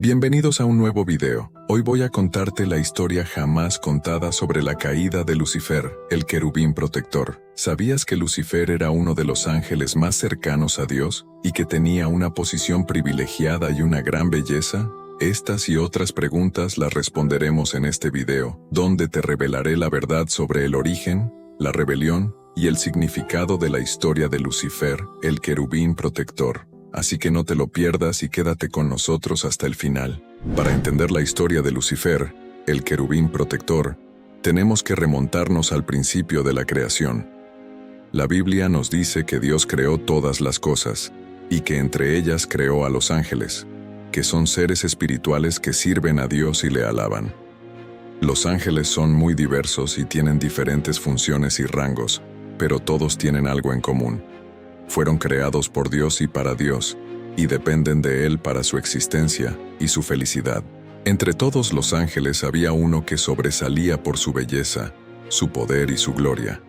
Bienvenidos a un nuevo video. Hoy voy a contarte la historia jamás contada sobre la caída de Lucifer, el querubín protector. ¿Sabías que Lucifer era uno de los ángeles más cercanos a Dios y que tenía una posición privilegiada y una gran belleza? Estas y otras preguntas las responderemos en este video, donde te revelaré la verdad sobre el origen, la rebelión y el significado de la historia de Lucifer, el querubín protector. Así que no te lo pierdas y quédate con nosotros hasta el final. Para entender la historia de Lucifer, el querubín protector, tenemos que remontarnos al principio de la creación. La Biblia nos dice que Dios creó todas las cosas, y que entre ellas creó a los ángeles, que son seres espirituales que sirven a Dios y le alaban. Los ángeles son muy diversos y tienen diferentes funciones y rangos, pero todos tienen algo en común. Fueron creados por Dios y para Dios, y dependen de Él para su existencia y su felicidad. Entre todos los ángeles había uno que sobresalía por su belleza, su poder y su gloria.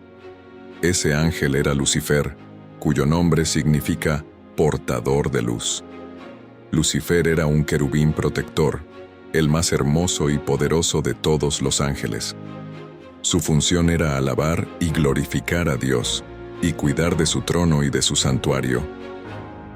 Ese ángel era Lucifer, cuyo nombre significa portador de luz. Lucifer era un querubín protector, el más hermoso y poderoso de todos los ángeles. Su función era alabar y glorificar a Dios, y cuidar de su trono y de su santuario.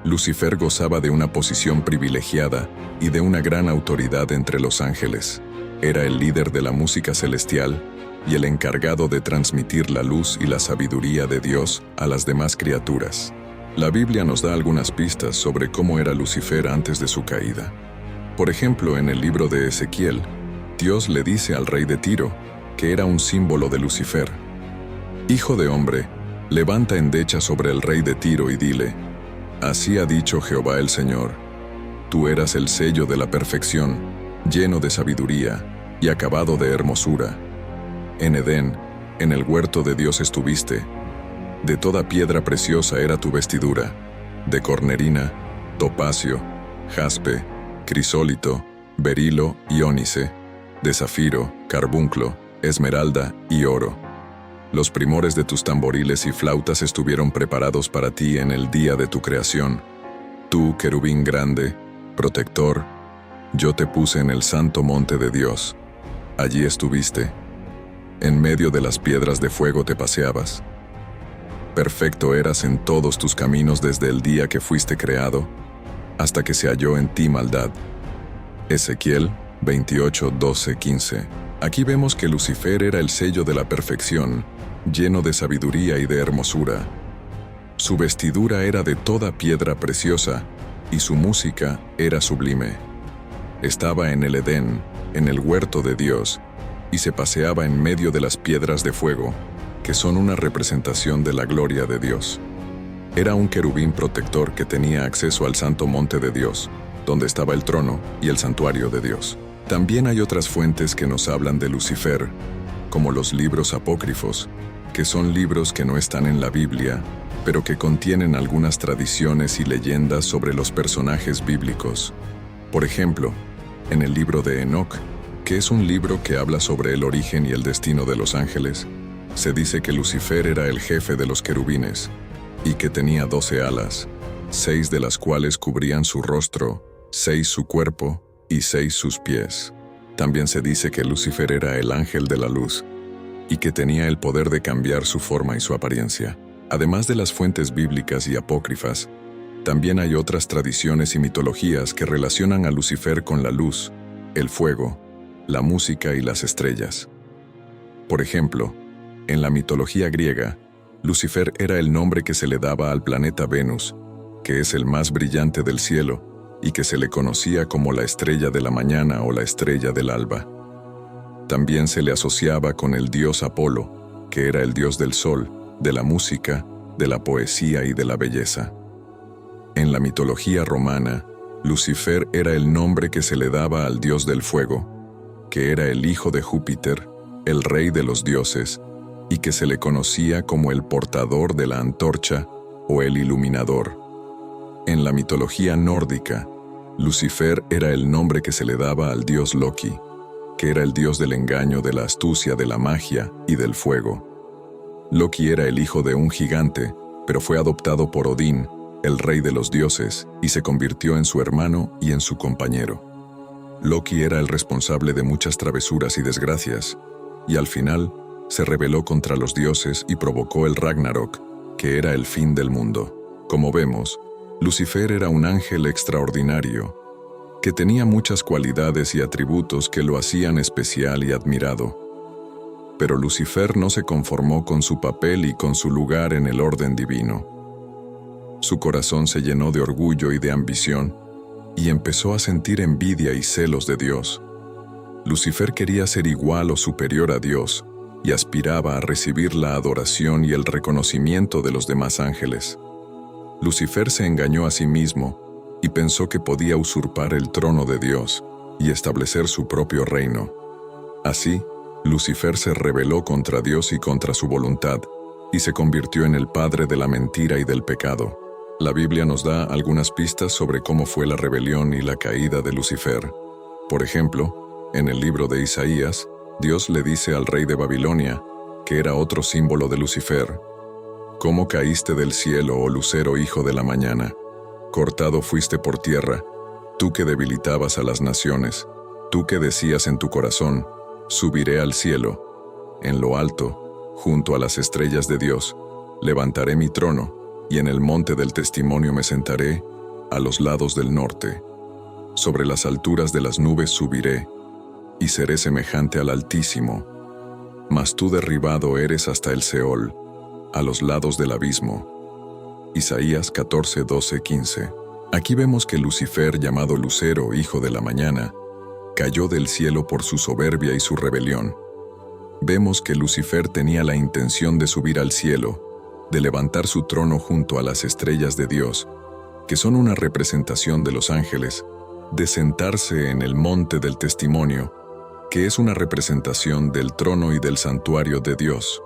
Lucifer gozaba de una posición privilegiada y de una gran autoridad entre los ángeles. Era el líder de la música celestial y el encargado de transmitir la luz y la sabiduría de Dios a las demás criaturas. La Biblia nos da algunas pistas sobre cómo era Lucifer antes de su caída. Por ejemplo, en el libro de Ezequiel, Dios le dice al rey de Tiro, que era un símbolo de Lucifer: «Hijo de hombre, levanta endecha sobre el rey de Tiro y dile: así ha dicho Jehová el Señor, tú eras el sello de la perfección, lleno de sabiduría y acabado de hermosura. En Edén, en el huerto de Dios estuviste. De toda piedra preciosa era tu vestidura, de cornerina, topacio, jaspe, crisólito, berilo y ónice, de zafiro, carbunclo, esmeralda y oro. Los primores de tus tamboriles y flautas estuvieron preparados para ti en el día de tu creación. Tú, querubín grande, protector, yo te puse en el santo monte de Dios. Allí estuviste. En medio de las piedras de fuego te paseabas. Perfecto eras en todos tus caminos desde el día que fuiste creado, hasta que se halló en ti maldad». Ezequiel 28, 12, 15. Aquí vemos que Lucifer era el sello de la perfección, lleno de sabiduría y de hermosura. Su vestidura era de toda piedra preciosa, y su música era sublime. Estaba en el Edén, en el huerto de Dios, y se paseaba en medio de las piedras de fuego, que son una representación de la gloria de Dios. Era un querubín protector que tenía acceso al santo monte de Dios, donde estaba el trono y el santuario de Dios. También hay otras fuentes que nos hablan de Lucifer, como los libros apócrifos, que son libros que no están en la Biblia, pero que contienen algunas tradiciones y leyendas sobre los personajes bíblicos. Por ejemplo, en el libro de Enoc, que es un libro que habla sobre el origen y el destino de los ángeles, se dice que Lucifer era el jefe de los querubines, y que tenía 12 alas, 6 de las cuales cubrían su rostro, 6 su cuerpo, y 6 sus pies. También se dice que Lucifer era el ángel de la luz, y que tenía el poder de cambiar su forma y su apariencia. Además de las fuentes bíblicas y apócrifas, también hay otras tradiciones y mitologías que relacionan a Lucifer con la luz, el fuego, la música y las estrellas. Por ejemplo, en la mitología griega, Lucifer era el nombre que se le daba al planeta Venus, que es el más brillante del cielo, y que se le conocía como la estrella de la mañana o la estrella del alba. También se le asociaba con el dios Apolo, que era el dios del sol, de la música, de la poesía y de la belleza. En la mitología romana, Lucifer era el nombre que se le daba al dios del fuego, que era el hijo de Júpiter, el rey de los dioses, y que se le conocía como el portador de la antorcha o el iluminador. En la mitología nórdica, Lucifer era el nombre que se le daba al dios Loki, que era el dios del engaño, de la astucia, de la magia y del fuego. Loki era el hijo de un gigante, pero fue adoptado por Odín, el rey de los dioses, y se convirtió en su hermano y en su compañero. Loki era el responsable de muchas travesuras y desgracias, y al final se rebeló contra los dioses y provocó el Ragnarok, que era el fin del mundo. Como vemos, Lucifer era un ángel extraordinario, que tenía muchas cualidades y atributos que lo hacían especial y admirado. Pero Lucifer no se conformó con su papel y con su lugar en el orden divino. Su corazón se llenó de orgullo y de ambición, y empezó a sentir envidia y celos de Dios. Lucifer quería ser igual o superior a Dios, y aspiraba a recibir la adoración y el reconocimiento de los demás ángeles. Lucifer se engañó a sí mismo y pensó que podía usurpar el trono de Dios y establecer su propio reino. Así, Lucifer se rebeló contra Dios y contra su voluntad, y se convirtió en el padre de la mentira y del pecado. La Biblia nos da algunas pistas sobre cómo fue la rebelión y la caída de Lucifer. Por ejemplo, en el libro de Isaías, Dios le dice al rey de Babilonia, que era otro símbolo de Lucifer: «¿Cómo caíste del cielo, oh lucero hijo de la mañana? Cortado fuiste por tierra, tú que debilitabas a las naciones, tú que decías en tu corazón, subiré al cielo. En lo alto, junto a las estrellas de Dios, levantaré mi trono, y en el monte del testimonio me sentaré, a los lados del norte. Sobre las alturas de las nubes subiré, y seré semejante al Altísimo. Mas tú derribado eres hasta el Seol, a los lados del abismo». Isaías 14, 12, 15. Aquí vemos que Lucifer, llamado Lucero, hijo de la mañana, cayó del cielo por su soberbia y su rebelión. Vemos que Lucifer tenía la intención de subir al cielo, de levantar su trono junto a las estrellas de Dios, que son una representación de los ángeles, de sentarse en el monte del testimonio, que es una representación del trono y del santuario de Dios,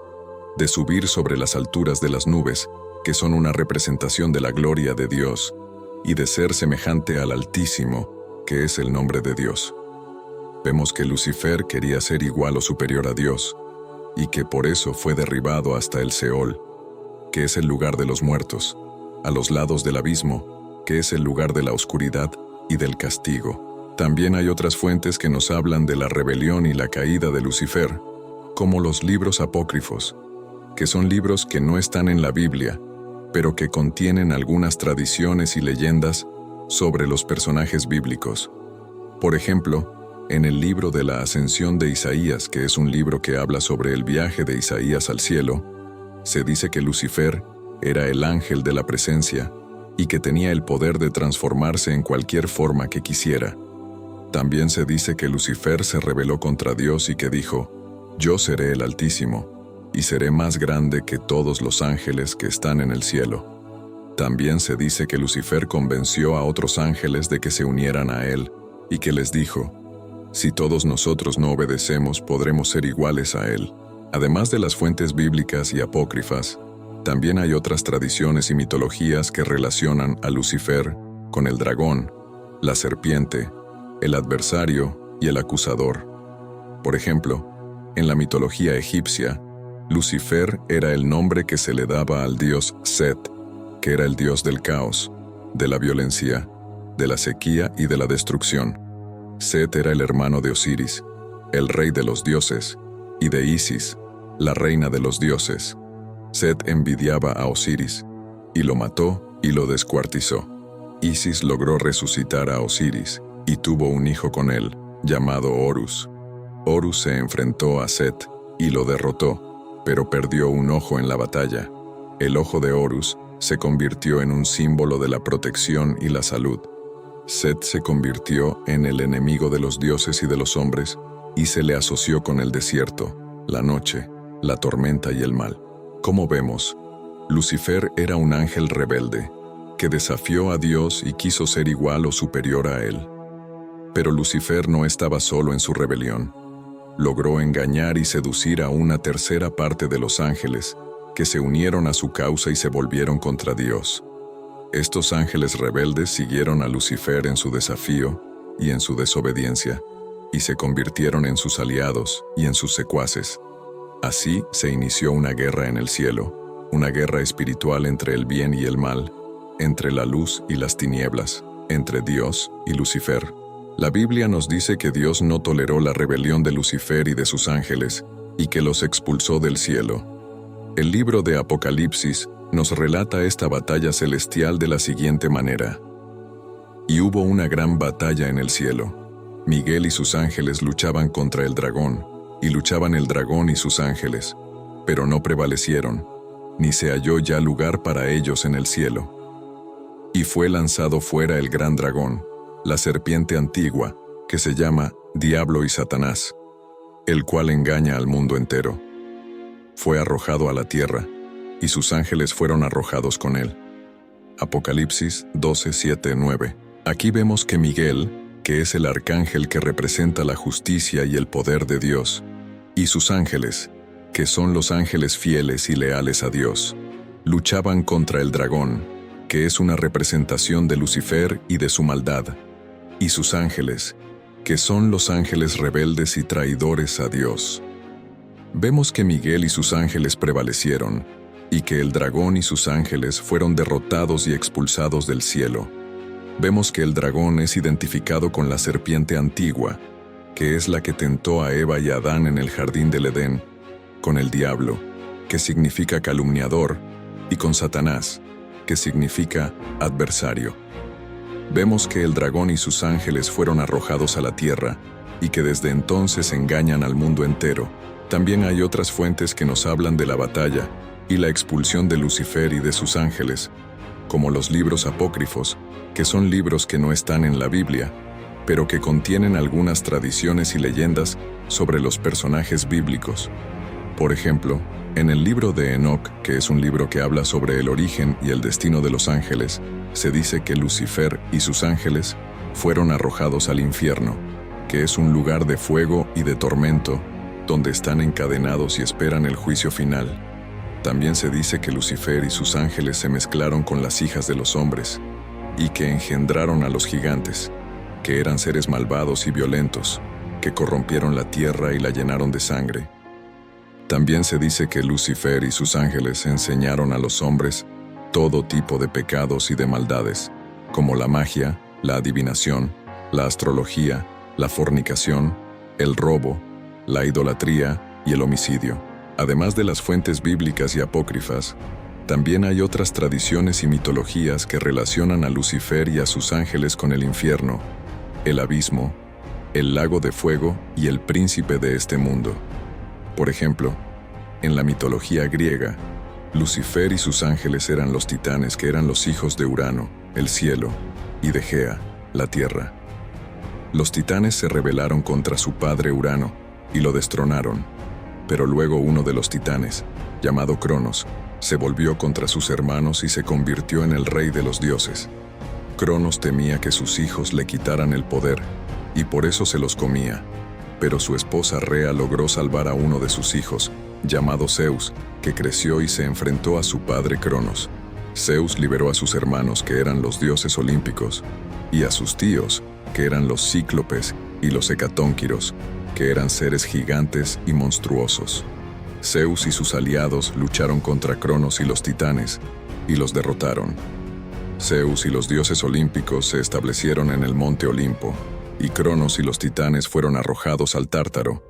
de subir sobre las alturas de las nubes, que son una representación de la gloria de Dios, y de ser semejante al Altísimo, que es el nombre de Dios. Vemos que Lucifer quería ser igual o superior a Dios, y que por eso fue derribado hasta el Seol, que es el lugar de los muertos, a los lados del abismo, que es el lugar de la oscuridad y del castigo. También hay otras fuentes que nos hablan de la rebelión y la caída de Lucifer, como los libros apócrifos, que son libros que no están en la Biblia, pero que contienen algunas tradiciones y leyendas sobre los personajes bíblicos. Por ejemplo, en el libro de la Ascensión de Isaías, que es un libro que habla sobre el viaje de Isaías al cielo, se dice que Lucifer era el ángel de la presencia y que tenía el poder de transformarse en cualquier forma que quisiera. También se dice que Lucifer se rebeló contra Dios y que dijo: «Yo seré el Altísimo, y seré más grande que todos los ángeles que están en el cielo». También se dice que Lucifer convenció a otros ángeles de que se unieran a él, y que les dijo: «Si todos nosotros no obedecemos, podremos ser iguales a él». Además de las fuentes bíblicas y apócrifas, también hay otras tradiciones y mitologías que relacionan a Lucifer con el dragón, la serpiente, el adversario y el acusador. Por ejemplo, en la mitología egipcia, Lucifer era el nombre que se le daba al dios Set, que era el dios del caos, de la violencia, de la sequía y de la destrucción. Set era el hermano de Osiris, el rey de los dioses, y de Isis, la reina de los dioses. Set envidiaba a Osiris, y lo mató y lo descuartizó. Isis logró resucitar a Osiris, y tuvo un hijo con él, llamado Horus. Horus se enfrentó a Set, y lo derrotó, pero perdió un ojo en la batalla. El ojo de Horus se convirtió en un símbolo de la protección y la salud. Set se convirtió en el enemigo de los dioses y de los hombres, y se le asoció con el desierto, la noche, la tormenta y el mal. Como vemos, Lucifer era un ángel rebelde, que desafió a Dios y quiso ser igual o superior a él. Pero Lucifer no estaba solo en su rebelión. Logró engañar y seducir a una tercera parte de los ángeles, que se unieron a su causa y se volvieron contra Dios. Estos ángeles rebeldes siguieron a Lucifer en su desafío y en su desobediencia, y se convirtieron en sus aliados y en sus secuaces. Así se inició una guerra en el cielo, una guerra espiritual entre el bien y el mal, entre la luz y las tinieblas, entre Dios y Lucifer. La Biblia nos dice que Dios no toleró la rebelión de Lucifer y de sus ángeles, y que los expulsó del cielo. El libro de Apocalipsis nos relata esta batalla celestial de la siguiente manera. Y hubo una gran batalla en el cielo. Miguel y sus ángeles luchaban contra el dragón, y luchaban el dragón y sus ángeles, pero no prevalecieron, ni se halló ya lugar para ellos en el cielo. Y fue lanzado fuera el gran dragón, la serpiente antigua, que se llama Diablo y Satanás, el cual engaña al mundo entero. Fue arrojado a la tierra, y sus ángeles fueron arrojados con él. Apocalipsis 12, 7, 9. Aquí vemos que Miguel, que es el arcángel que representa la justicia y el poder de Dios, y sus ángeles, que son los ángeles fieles y leales a Dios, luchaban contra el dragón, que es una representación de Lucifer y de su maldad, y sus ángeles, que son los ángeles rebeldes y traidores a Dios. Vemos que Miguel y sus ángeles prevalecieron, y que el dragón y sus ángeles fueron derrotados y expulsados del cielo. Vemos que el dragón es identificado con la serpiente antigua, que es la que tentó a Eva y a Adán en el jardín del Edén, con el diablo, que significa calumniador, y con Satanás, que significa adversario. Vemos que el dragón y sus ángeles fueron arrojados a la tierra, y que desde entonces engañan al mundo entero. También hay otras fuentes que nos hablan de la batalla y la expulsión de Lucifer y de sus ángeles, como los libros apócrifos, que son libros que no están en la Biblia, pero que contienen algunas tradiciones y leyendas sobre los personajes bíblicos. Por ejemplo, en el libro de Enoc, que es un libro que habla sobre el origen y el destino de los ángeles, se dice que Lucifer y sus ángeles fueron arrojados al infierno, que es un lugar de fuego y de tormento, donde están encadenados y esperan el juicio final. También se dice que Lucifer y sus ángeles se mezclaron con las hijas de los hombres, y que engendraron a los gigantes, que eran seres malvados y violentos, que corrompieron la tierra y la llenaron de sangre. También se dice que Lucifer y sus ángeles enseñaron a los hombres todo tipo de pecados y de maldades, como la magia, la adivinación, la astrología, la fornicación, el robo, la idolatría y el homicidio. Además de las fuentes bíblicas y apócrifas, también hay otras tradiciones y mitologías que relacionan a Lucifer y a sus ángeles con el infierno, el abismo, el lago de fuego y el príncipe de este mundo. Por ejemplo, en la mitología griega, Lucifer y sus ángeles eran los titanes, que eran los hijos de Urano, el cielo, y de Gea, la tierra. Los titanes se rebelaron contra su padre Urano y lo destronaron, pero luego uno de los titanes, llamado Cronos, se volvió contra sus hermanos y se convirtió en el rey de los dioses. Cronos temía que sus hijos le quitaran el poder, y por eso se los comía. Pero su esposa Rea logró salvar a uno de sus hijos, llamado Zeus, que creció y se enfrentó a su padre Cronos. Zeus liberó a sus hermanos, que eran los dioses olímpicos, y a sus tíos, que eran los cíclopes y los hecatónquiros, que eran seres gigantes y monstruosos. Zeus y sus aliados lucharon contra Cronos y los titanes, y los derrotaron. Zeus y los dioses olímpicos se establecieron en el monte Olimpo, y Cronos y los titanes fueron arrojados al Tártaro,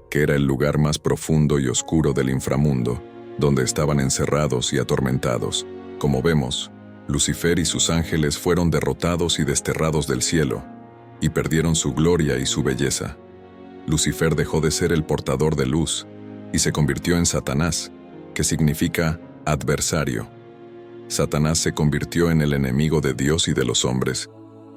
que era el lugar más profundo y oscuro del inframundo, donde estaban encerrados y atormentados. Como vemos, Lucifer y sus ángeles fueron derrotados y desterrados del cielo, y perdieron su gloria y su belleza. Lucifer dejó de ser el portador de luz, y se convirtió en Satanás, que significa adversario. Satanás se convirtió en el enemigo de Dios y de los hombres,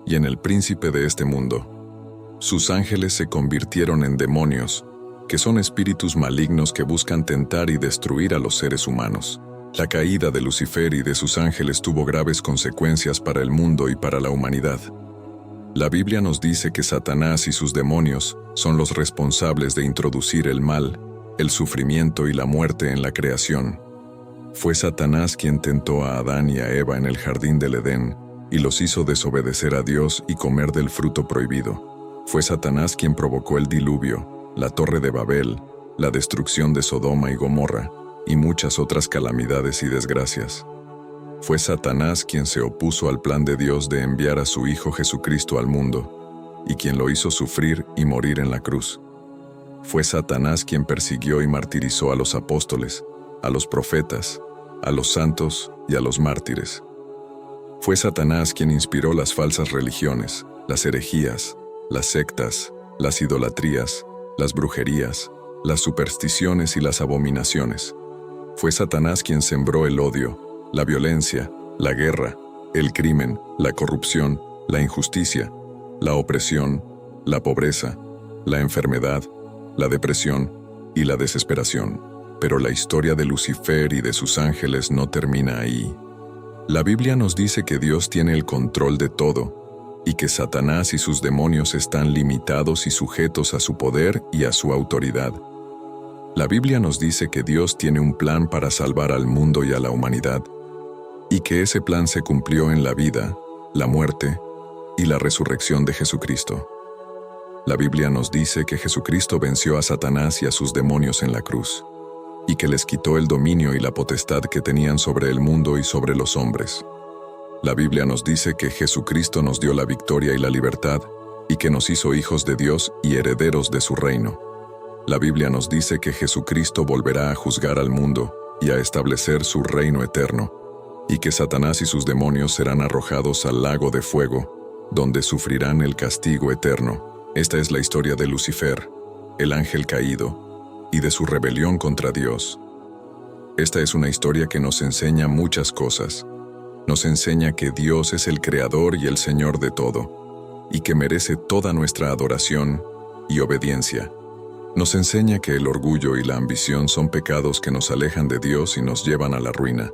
y en el príncipe de este mundo. Sus ángeles se convirtieron en demonios, que son espíritus malignos que buscan tentar y destruir a los seres humanos. La caída de Lucifer y de sus ángeles tuvo graves consecuencias para el mundo y para la humanidad. La Biblia nos dice que Satanás y sus demonios son los responsables de introducir el mal, el sufrimiento y la muerte en la creación. Fue Satanás quien tentó a Adán y a Eva en el jardín del Edén y los hizo desobedecer a Dios y comer del fruto prohibido. Fue Satanás quien provocó el diluvio, la torre de Babel, la destrucción de Sodoma y Gomorra y muchas otras calamidades y desgracias. Fue Satanás quien se opuso al plan de Dios de enviar a su Hijo Jesucristo al mundo. y quien lo hizo sufrir y morir en la cruz. Fue Satanás quien persiguió y martirizó a los apóstoles, a los profetas, a los santos y a los mártires. Fue Satanás quien inspiró las falsas religiones, las herejías, las sectas, las idolatrías, las brujerías, las supersticiones y las abominaciones. Fue Satanás quien sembró el odio, la violencia, la guerra, el crimen, la corrupción, la injusticia, la opresión, la pobreza, la enfermedad, la depresión y la desesperación. Pero la historia de Lucifer y de sus ángeles no termina ahí. La Biblia nos dice que Dios tiene el control de todo y que Satanás y sus demonios están limitados y sujetos a su poder y a su autoridad. La Biblia nos dice que Dios tiene un plan para salvar al mundo y a la humanidad, y que ese plan se cumplió en la vida, la muerte y la resurrección de Jesucristo. La Biblia nos dice que Jesucristo venció a Satanás y a sus demonios en la cruz, y que les quitó el dominio y la potestad que tenían sobre el mundo y sobre los hombres. La Biblia nos dice que Jesucristo nos dio la victoria y la libertad, y que nos hizo hijos de Dios y herederos de su reino. La Biblia nos dice que Jesucristo volverá a juzgar al mundo y a establecer su reino eterno, y que Satanás y sus demonios serán arrojados al lago de fuego, donde sufrirán el castigo eterno. Esta es la historia de Lucifer, el ángel caído, y de su rebelión contra Dios. Esta es una historia que nos enseña muchas cosas. Nos enseña que Dios es el creador y el Señor de todo, y que merece toda nuestra adoración y obediencia. Nos enseña que el orgullo y la ambición son pecados que nos alejan de Dios y nos llevan a la ruina.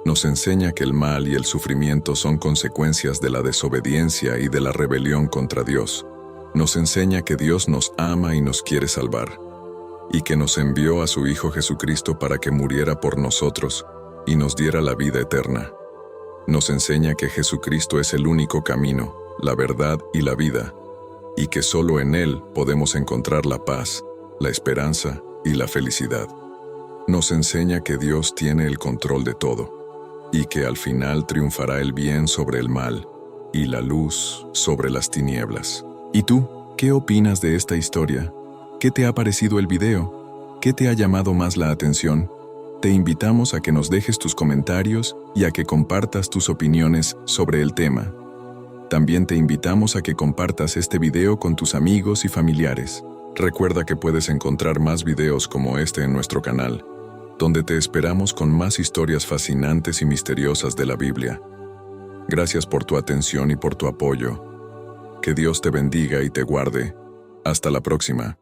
Nos enseña que el mal y el sufrimiento son consecuencias de la desobediencia y de la rebelión contra Dios. Nos enseña que Dios nos ama y nos quiere salvar, y que nos envió a su Hijo Jesucristo para que muriera por nosotros y nos diera la vida eterna. Nos enseña que Jesucristo es el único camino, la verdad y la vida, y que solo en Él podemos encontrar la paz, la esperanza y la felicidad. Nos enseña que Dios tiene el control de todo, y que al final triunfará el bien sobre el mal, y la luz sobre las tinieblas. ¿Y tú, qué opinas de esta historia? ¿Qué te ha parecido el video? ¿Qué te ha llamado más la atención? Te invitamos a que nos dejes tus comentarios y a que compartas tus opiniones sobre el tema. También te invitamos a que compartas este video con tus amigos y familiares. Recuerda que puedes encontrar más videos como este en nuestro canal, donde te esperamos con más historias fascinantes y misteriosas de la Biblia. Gracias por tu atención y por tu apoyo. Que Dios te bendiga y te guarde. Hasta la próxima.